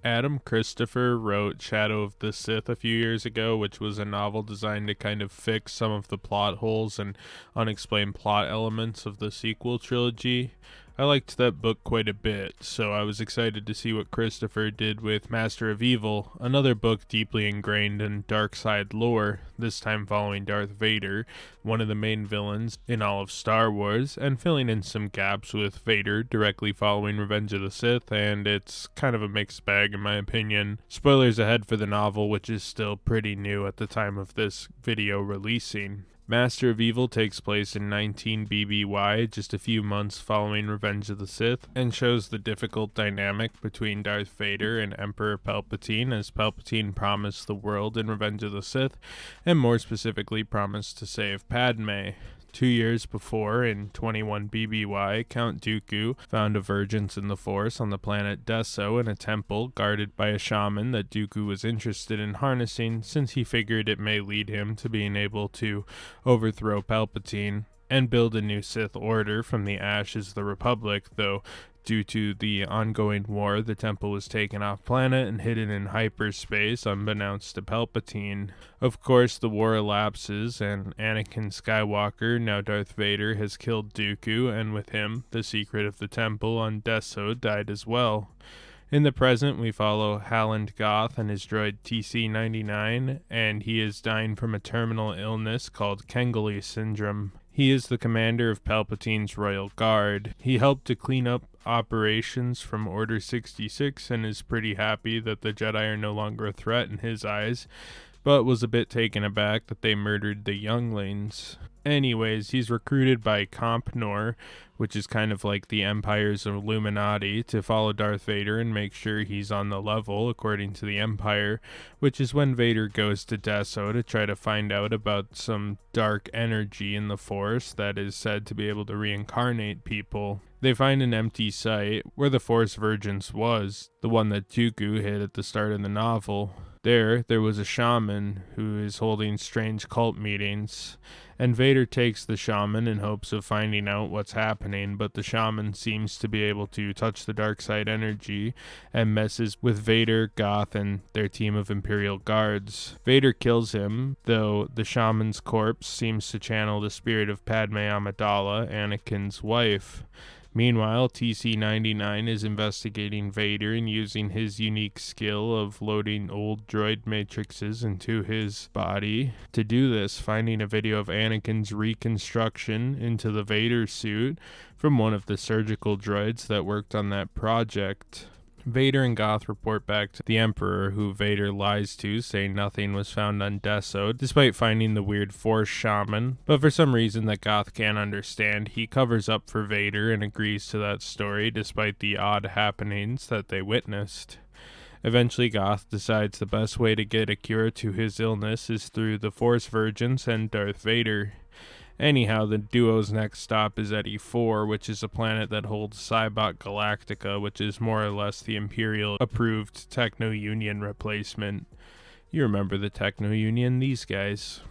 Adam Christopher wrote Shadow of the Sith a few years ago, which was a novel designed to kind of fix some of the plot holes and unexplained plot elements of the sequel trilogy. I liked that book quite a bit, so I was excited to see what Christopher did with Master of Evil, another book deeply ingrained in dark side lore, this time following Darth Vader, one of the main villains in all of Star Wars, and filling in some gaps with Vader directly following Revenge of the Sith, and it's kind of a mixed bag in my opinion. Spoilers ahead for the novel, which is still pretty new at the time of this video releasing. Master of Evil takes place in 19 BBY, just a few months following Revenge of the Sith, and shows the difficult dynamic between Darth Vader and Emperor Palpatine, as Palpatine promised the world in Revenge of the Sith, and more specifically promised to save Padme. 2 years before, in 21 BBY, Count Dooku found a vergence in the Force on the planet Deso in a temple guarded by a shaman that Dooku was interested in harnessing, since he figured it may lead him to being able to overthrow Palpatine and build a new Sith order from the ashes of the Republic, though due to the ongoing war, the temple was taken off planet and hidden in hyperspace, unbeknownst to Palpatine. Of course, the war elapses, and Anakin Skywalker, now Darth Vader, has killed Dooku, and with him, the secret of the temple on Deso died as well. In the present, we follow Halland Goth and his droid TC99, and he is dying from a terminal illness called Kengeli syndrome. He is the commander of Palpatine's Royal Guard. He helped to clean up operations from Order 66 and is pretty happy that the Jedi are no longer a threat in his eyes, but was a bit taken aback that they murdered the younglings. Anyways, he's recruited by Comp Nor, which is kind of like the Empire's Illuminati, to follow Darth Vader and make sure he's on the level according to the Empire, which is when Vader goes to Deso to try to find out about some dark energy in the Force that is said to be able to reincarnate people. They find an empty site where the Force Vergence was, the one that Dooku hid at the start of the novel. There was a shaman who is holding strange cult meetings, and Vader takes the shaman in hopes of finding out what's happening, but the shaman seems to be able to touch the dark side energy and messes with Vader, Goth, and their team of Imperial guards. Vader kills him, though the shaman's corpse seems to channel the spirit of Padme Amidala, Anakin's wife. Meanwhile, TC99 is investigating Vader and using his unique skill of loading old droid matrices into his body. To do this, finding a video of Anakin's reconstruction into the Vader suit from one of the surgical droids that worked on that project. Vader and Goth report back to the Emperor, who Vader lies to, saying nothing was found on Deso, despite finding the weird Force shaman. But for some reason that Goth can't understand, he covers up for Vader and agrees to that story, despite the odd happenings that they witnessed. Eventually, Goth decides the best way to get a cure to his illness is through the Force Vergence and Darth Vader. Anyhow, the duo's next stop is at E4, which is a planet that holds Cybot Galactica, which is more or less the Imperial-approved Techno-Union replacement. You remember the Techno-Union, these guys.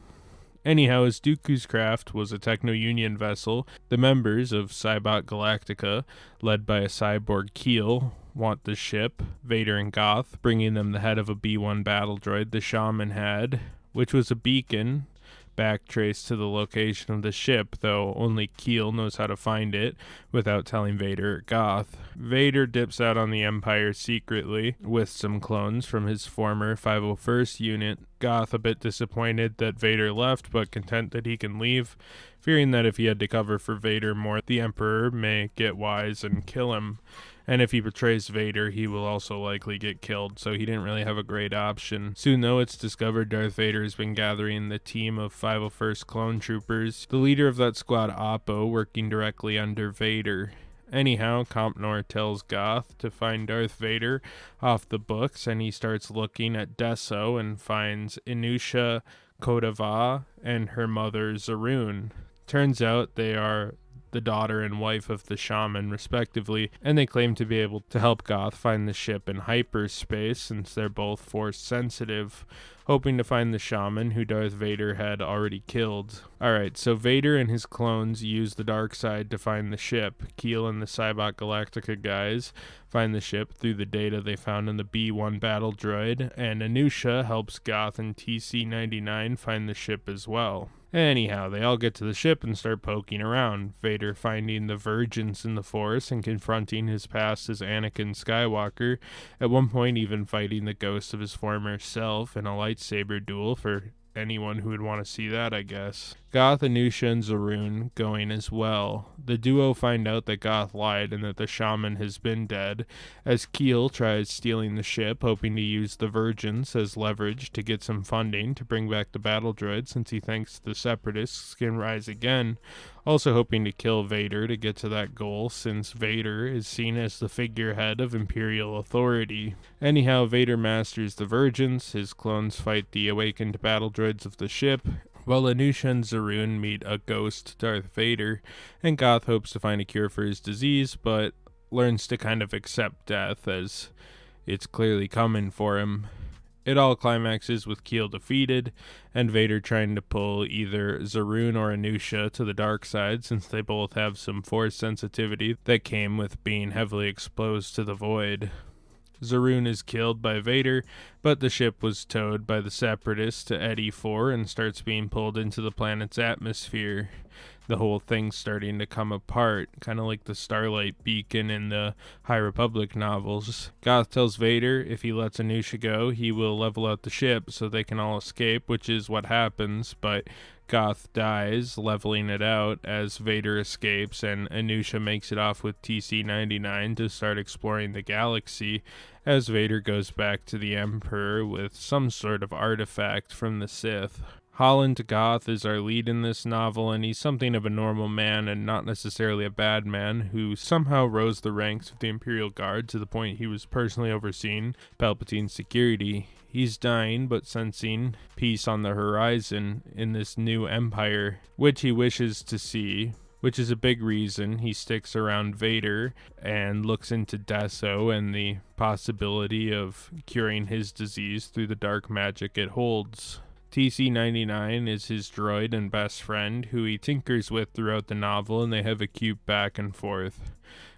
Anyhow, as Dooku's craft was a Techno-Union vessel, the members of Cybot Galactica, led by a cyborg Keel, want the ship, Vader and Goth, bringing them the head of a B-1 battle droid the shaman had, which was a beacon backtraced to the location of the ship, though only Keel knows how to find it without telling Vader or Goth. Vader dips out on the Empire secretly with some clones from his former 501st unit. Goth a bit disappointed that Vader left, but content that he can leave, fearing that if he had to cover for Vader more, the Emperor may get wise and kill him. And if he betrays Vader, he will also likely get killed, so he didn't really have a great option. Soon, though, it's discovered Darth Vader has been gathering the team of 501st clone troopers, the leader of that squad, Oppo, working directly under Vader. Anyhow, Compnor tells Goth to find Darth Vader off the books, and he starts looking at Deso and finds Inusha Kodava and her mother Zaroon. Turns out they are the daughter and wife of the shaman, respectively, and they claim to be able to help Goth find the ship in hyperspace since they're both force sensitive, hoping to find the shaman who Darth Vader had already killed. Alright, so Vader and his clones use the dark side to find the ship. Keel and the Cybot Galactica guys find the ship through the data they found in the B-1 battle droid, and Anusha helps Goth and TC99 find the ship as well. Anyhow, they all get to the ship and start poking around, Vader finding the Virgins in the Force and confronting his past as Anakin Skywalker, at one point even fighting the ghost of his former self in a lightsaber duel for anyone who would want to see that, I guess. Goth, Anusha, and Zaroon going as well. The duo find out that Goth lied and that the shaman has been dead, as Keel tries stealing the ship, hoping to use the Virgins as leverage to get some funding to bring back the battle droid since he thinks the Separatists can rise again, also hoping to kill Vader to get to that goal since Vader is seen as the figurehead of Imperial authority. Anyhow, Vader masters the Virgins, his clones fight the awakened battle droids of the ship, while Anusha and Zaroon meet a ghost Darth Vader, and Goth hopes to find a cure for his disease, but learns to kind of accept death as it's clearly coming for him. It all climaxes with Keel defeated, and Vader trying to pull either Zaroon or Anusha to the dark side since they both have some force sensitivity that came with being heavily exposed to the void. Zaroon is killed by Vader, but the ship was towed by the Separatists to Eddy 4 and starts being pulled into the planet's atmosphere. The whole thing's starting to come apart, kind of like the Starlight Beacon in the High Republic novels. Goth tells Vader if he lets Anusha go, he will level out the ship so they can all escape, which is what happens, but Goth dies, leveling it out as Vader escapes, and Anusha makes it off with TC99 to start exploring the galaxy, as Vader goes back to the Emperor with some sort of artifact from the Sith. Holland Goth is our lead in this novel, and he's something of a normal man and not necessarily a bad man who somehow rose the ranks of the Imperial Guard to the point he was personally overseeing Palpatine's security. He's dying, but sensing peace on the horizon in this new empire, which he wishes to see, which is a big reason he sticks around Vader and looks into Deso and the possibility of curing his disease through the dark magic it holds. TC99 is his droid and best friend, who he tinkers with throughout the novel, and they have a cute back and forth.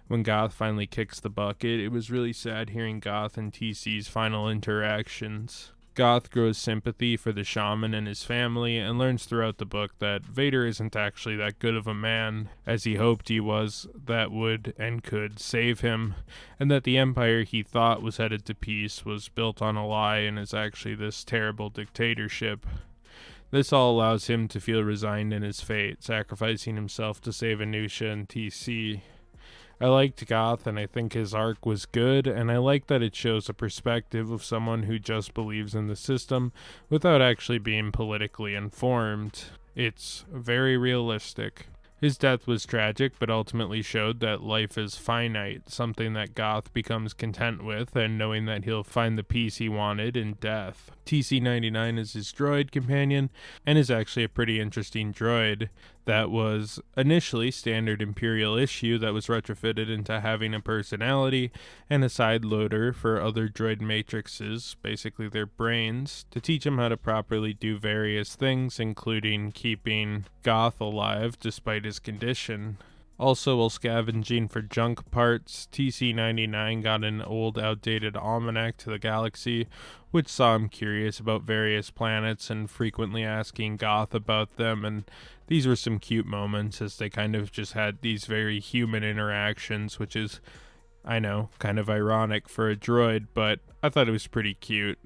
When Goth finally kicks the bucket, it was really sad hearing Goth and TC's final interactions. Goth grows sympathy for the shaman and his family, and learns throughout the book that Vader isn't actually that good of a man as he hoped he was that would and could save him, and that the empire he thought was headed to peace was built on a lie and is actually this terrible dictatorship. This all allows him to feel resigned in his fate, sacrificing himself to save Anusha and TC. I liked Goth, and I think his arc was good, and I like that it shows a perspective of someone who just believes in the system without actually being politically informed. It's very realistic. His death was tragic, but ultimately showed that life is finite, something that Goth becomes content with, and knowing that he'll find the peace he wanted in death. TC99 is his droid companion, and is actually a pretty interesting droid that was initially standard Imperial issue that was retrofitted into having a personality and a side loader for other droid matrices, basically their brains, to teach him how to properly do various things, including keeping Goth alive despite his condition. Also, while scavenging for junk parts, TC99 got an old, outdated almanac to the galaxy, which saw him curious about various planets and frequently asking Goth about them, and these were some cute moments as they kind of just had these very human interactions, which is, I know, kind of ironic for a droid, but I thought it was pretty cute.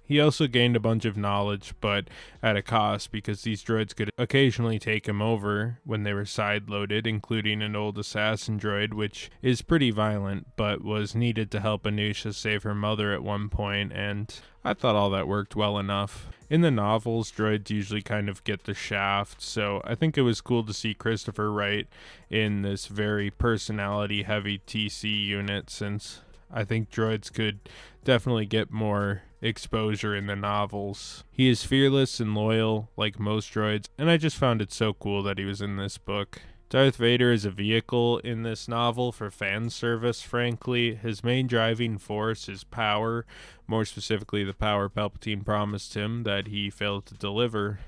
He also gained a bunch of knowledge, but at a cost, because these droids could occasionally take him over when they were side-loaded, including an old assassin droid, which is pretty violent, but was needed to help Anusha save her mother at one point, and I thought all that worked well enough. In the novels, droids usually kind of get the shaft, so I think it was cool to see Christopher Wright in this very personality-heavy TC unit, since I think droids could definitely get more exposure in the novels. He is fearless and loyal, like most droids, and I just found it so cool that he was in this book. Darth Vader is a vehicle in this novel for fan service, frankly. His main driving force is power, more specifically the power Palpatine promised him that he failed to deliver.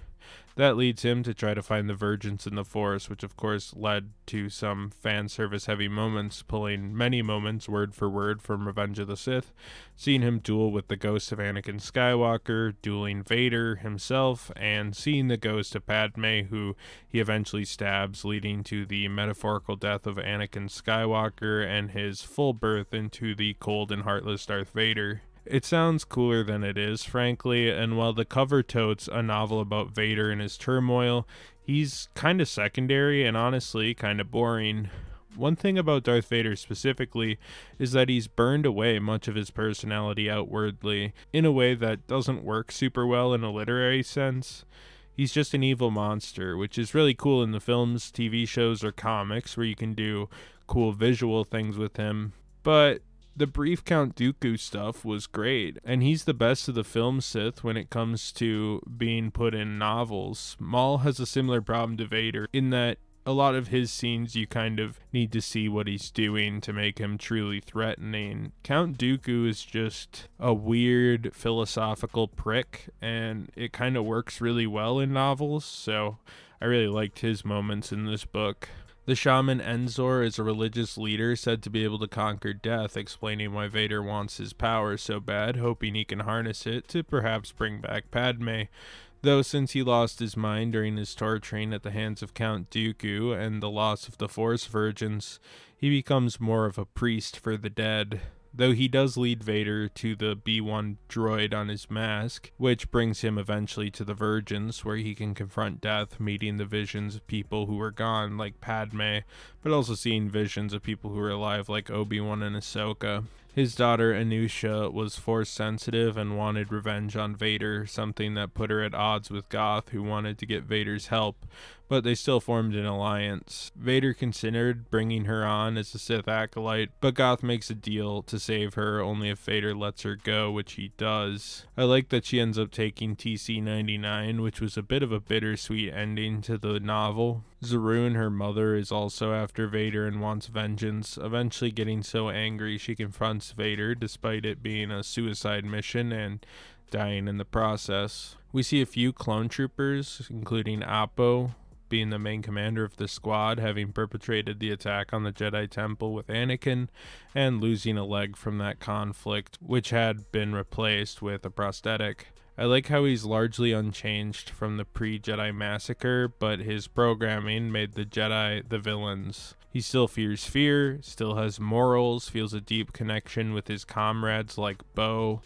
That leads him to try to find the Virgins in the Force, which of course led to some fan service heavy moments, pulling many moments word for word from Revenge of the Sith, seeing him duel with the ghost of Anakin Skywalker, dueling Vader himself, and seeing the ghost of Padme, who he eventually stabs, leading to the metaphorical death of Anakin Skywalker and his full birth into the cold and heartless Darth Vader. It sounds cooler than it is, frankly, and while the cover totes a novel about Vader and his turmoil, he's kinda secondary and honestly kinda boring. One thing about Darth Vader specifically is that he's burned away much of his personality outwardly, in a way that doesn't work super well in a literary sense. He's just an evil monster, which is really cool in the films, TV shows, or comics, where you can do cool visual things with him, but the brief Count Dooku stuff was great, and he's the best of the film Sith when it comes to being put in novels. Maul has a similar problem to Vader in that a lot of his scenes you kind of need to see what he's doing to make him truly threatening. Count Dooku is just a weird philosophical prick, and it kind of works really well in novels, so I really liked his moments in this book. The shaman Enzor is a religious leader said to be able to conquer death, explaining why Vader wants his power so bad, hoping he can harness it to perhaps bring back Padme. Though since he lost his mind during his torturing at the hands of Count Dooku and the loss of the Force Virgins, he becomes more of a priest for the dead. Though he does lead Vader to the B-1 droid on his mask, which brings him eventually to the Virgins, where he can confront death, meeting the visions of people who were gone, like Padme, but also seeing visions of people who were alive, like Obi-Wan and Ahsoka. His daughter Anusha was Force sensitive and wanted revenge on Vader, something that put her at odds with Goth, who wanted to get Vader's help, but they still formed an alliance. Vader considered bringing her on as a Sith acolyte, but Goth makes a deal to save her only if Vader lets her go, which he does. I like that she ends up taking TC99, which was a bit of a bittersweet ending to the novel. Zarun, her mother, is also after Vader and wants vengeance, eventually getting so angry she confronts Vader despite it being a suicide mission and dying in the process. We see a few clone troopers, including Appo, being the main commander of the squad, having perpetrated the attack on the Jedi Temple with Anakin and losing a leg from that conflict, which had been replaced with a prosthetic. I like how he's largely unchanged from the pre-Jedi massacre, but his programming made the Jedi the villains. He still fears fear, still has morals, feels a deep connection with his comrades like Bo.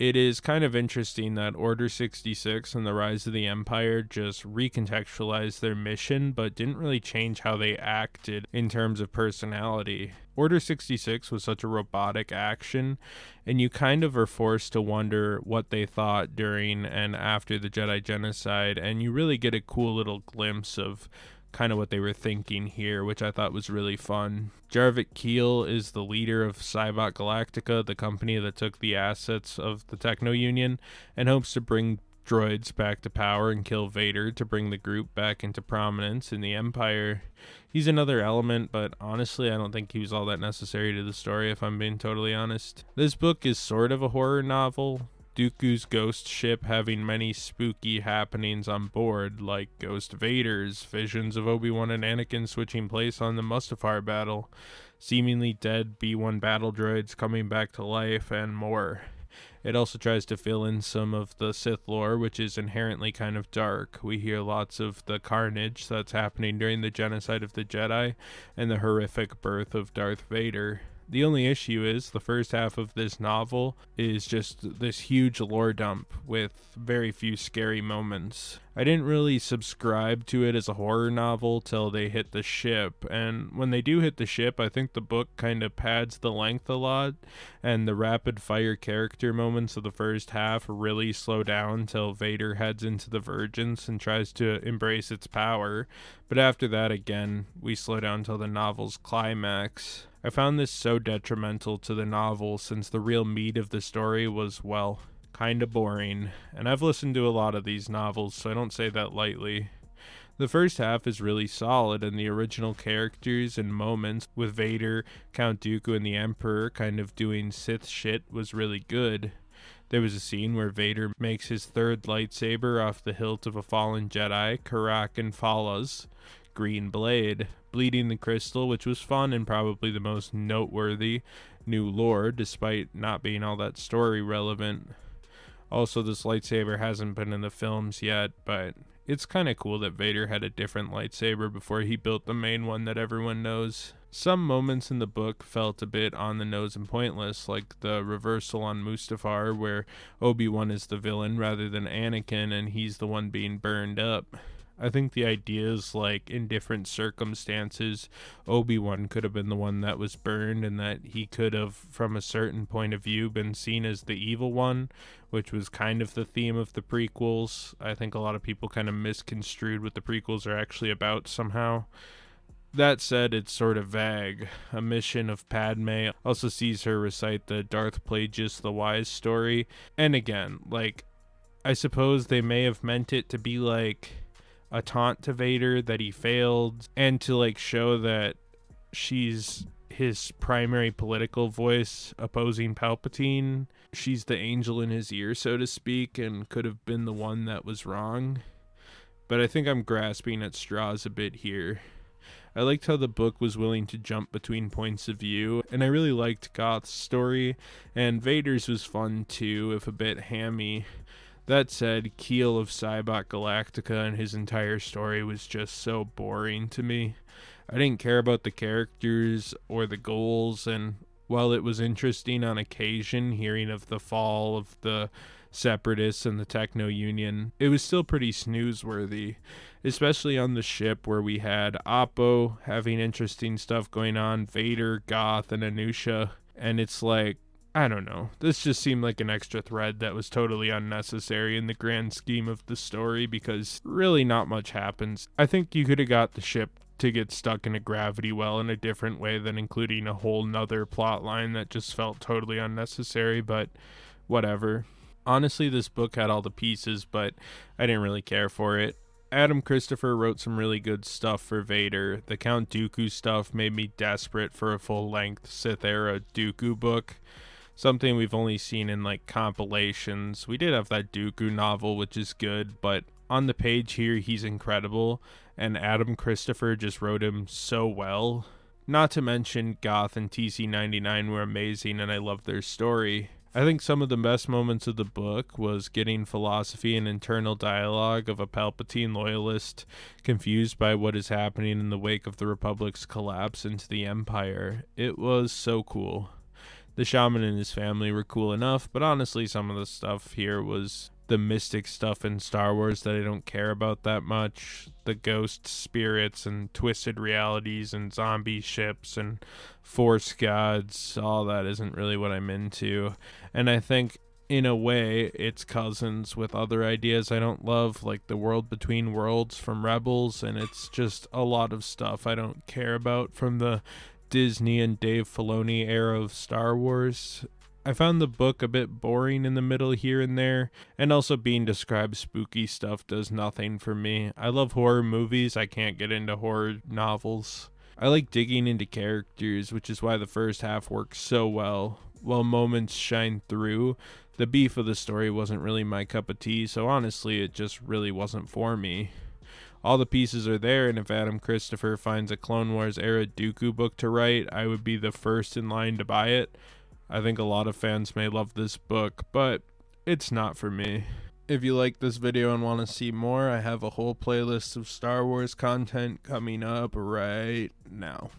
It is kind of interesting that Order 66 and the Rise of the Empire just recontextualized their mission, but didn't really change how they acted in terms of personality. Order 66 was such a robotic action, and you kind of are forced to wonder what they thought during and after the Jedi Genocide, and you really get a cool little glimpse of kind of what they were thinking here, which I thought was really fun. Jarvik Keel is the leader of Cybot Galactica, the company that took the assets of the Techno Union, and hopes to bring droids back to power and kill Vader to bring the group back into prominence in the Empire. He's another element, but honestly I don't think he was all that necessary to the story, if I'm being totally honest. This book is sort of a horror novel, Dooku's ghost ship having many spooky happenings on board, like Ghost Vaders, visions of Obi-Wan and Anakin switching place on the Mustafar battle, seemingly dead B-1 battle droids coming back to life, and more. It also tries to fill in some of the Sith lore, which is inherently kind of dark. We hear lots of the carnage that's happening during the genocide of the Jedi and the horrific birth of Darth Vader. The only issue is the first half of this novel is just this huge lore dump with very few scary moments. I didn't really subscribe to it as a horror novel till they hit the ship, and when they do hit the ship, I think the book kind of pads the length a lot, and the rapid fire character moments of the first half really slow down till Vader heads into the Virgins and tries to embrace its power, but after that again, we slow down till the novel's climax. I found this so detrimental to the novel since the real meat of the story was, well, kinda boring, and I've listened to a lot of these novels, so I don't say that lightly. The first half is really solid, and the original characters and moments with Vader, Count Dooku, and the Emperor kind of doing Sith shit was really good. There was a scene where Vader makes his third lightsaber off the hilt of a fallen Jedi, Karak and Fala's green blade, bleeding the crystal, which was fun and probably the most noteworthy new lore, despite not being all that story relevant. Also, this lightsaber hasn't been in the films yet, but it's kind of cool that Vader had a different lightsaber before he built the main one that everyone knows. Some moments in the book felt a bit on the nose and pointless, like the reversal on Mustafar, where Obi-Wan is the villain rather than Anakin, and he's the one being burned up. I think the idea is like in different circumstances, Obi-Wan could have been the one that was burned, and that he could have, from a certain point of view, been seen as the evil one, which was kind of the theme of the prequels. I think a lot of people kind of misconstrued what the prequels are actually about somehow. That said, it's sort of vague. A mission of Padme also sees her recite the Darth Plagueis the Wise story. And again, like, I suppose they may have meant it to be like a taunt to Vader that he failed, and to like show that she's his primary political voice opposing Palpatine. She's the angel in his ear, so to speak, and could have been the one that was wrong. But I think I'm grasping at straws a bit here. I liked how the book was willing to jump between points of view, and I really liked Goth's story, and Vader's was fun too, if a bit hammy. That said, Keel of Cybot Galactica and his entire story was just so boring to me. I didn't care about the characters or the goals, and while it was interesting on occasion hearing of the fall of the Separatists and the Techno Union, it was still pretty snooze-worthy, especially on the ship where we had Oppo having interesting stuff going on, Vader, Goth, and Anusha, and it's like, I don't know, this just seemed like an extra thread that was totally unnecessary in the grand scheme of the story, because really not much happens. I think you could have got the ship to get stuck in a gravity well in a different way than including a whole nother plot line that just felt totally unnecessary, but whatever. Honestly, this book had all the pieces, but I didn't really care for it. Adam Christopher wrote some really good stuff for Vader. The Count Dooku stuff made me desperate for a full-length Sith-era Dooku book, something we've only seen in like compilations. We did have that Dooku novel, which is good, but on the page here, he's incredible, and Adam Christopher just wrote him so well. Not to mention Goth and TC99 were amazing, and I loved their story. I think some of the best moments of the book was getting philosophy and internal dialogue of a Palpatine loyalist confused by what is happening in the wake of the Republic's collapse into the Empire. It was so cool. The shaman and his family were cool enough, but honestly some of the stuff here was the mystic stuff in Star Wars that I don't care about that much. The ghost spirits and twisted realities and zombie ships and force gods, all that isn't really what I'm into. And I think in a way it's cousins with other ideas I don't love, like the World Between Worlds from Rebels, and it's just a lot of stuff I don't care about from the Disney and Dave Filoni era of Star Wars. I found the book a bit boring in the middle here and there, and also being described spooky stuff does nothing for me. I love horror movies, I can't get into horror novels. I like digging into characters, which is why the first half works so well. While moments shine through, the beef of the story wasn't really my cup of tea, so honestly it just really wasn't for me. All the pieces are there, and if Adam Christopher finds a Clone Wars era Dooku book to write, I would be the first in line to buy it. I think a lot of fans may love this book, but it's not for me. If you like this video and want to see more, I have a whole playlist of Star Wars content coming up right now.